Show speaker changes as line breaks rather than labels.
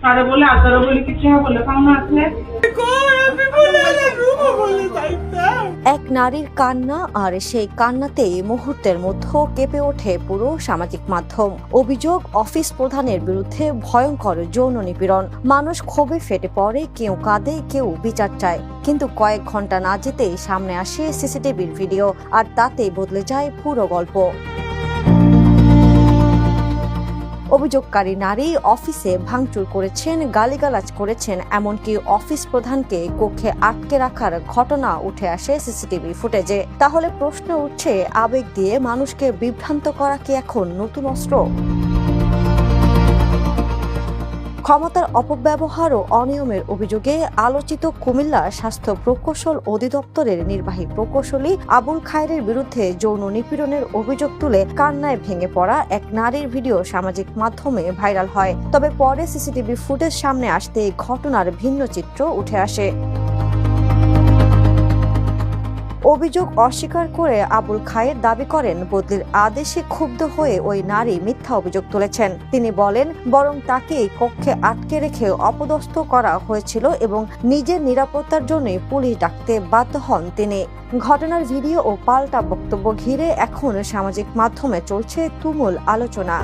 তারে বলে আতারে বলে কিছু বলে পাওনা আছে।
এক নারীর কান্না আর সেই কান্নাতে মুহূর্তের মধ্যে কেঁপে ওঠে পুরো সামাজিক মাধ্যম। অভিযোগ অফিস প্রধানের বিরুদ্ধে ভয়ঙ্কর যৌন নিপীড়ন। মানুষ ক্ষোভে ফেটে পড়ে, কেউ কাঁদে, কেউ বিচার চায়। কিন্তু কয়েক ঘন্টা না যেতেই সামনে আসে সিসিটিভির ভিডিও, আর তাতে বদলে যায় পুরো গল্প। অভিযোগকারী নারী অফিসে ভাঙচুর করেছেন, গালিগালাজ করেছেন, এমনকি অফিস প্রধানকে কক্ষে আটকে রাখার ঘটনা উঠে আসে সিসিটিভি ফুটেজে। তাহলে প্রশ্ন উঠছে, আবেগ দিয়ে মানুষকে বিভ্রান্ত করা কি এখন নতুন অস্ত্র? ক্ষমতার অপব্যবহার ও অনিয়মের অভিযোগে আলোচিত কুমিল্লা স্বাস্থ্য প্রকৌশল অধিদপ্তরের নির্বাহী প্রকৌশলী আবুল খায়েরের বিরুদ্ধে যৌন নিপীড়নের অভিযোগ তুলে কান্নায় ভেঙে পড়া এক নারীর ভিডিও সামাজিক মাধ্যমে ভাইরাল হয়। তবে পরে সিসিটিভি ফুটেজ সামনে আসতে ঘটনার ভিন্ন চিত্র উঠে আসে। অভিযোগ অস্বীকার করে আবুল খায়ের দাবি করেন, বদলির আদেশে ক্ষুব্ধ হয়ে ওই নারী মিথ্যা অভিযোগ তুলেছেন। তিনি বলেন, বরং তাকে কক্ষে আটকে রেখে অপদস্থ করা হয়েছিল এবং নিজের নিরাপত্তার জন্যই পুলিশ ডাকতে বাধ্য হন তিনি। ঘটনার ভিডিও ও পাল্টা বক্তব্য ঘিরে এখন সামাজিক মাধ্যমে চলছে তুমুল আলোচনা।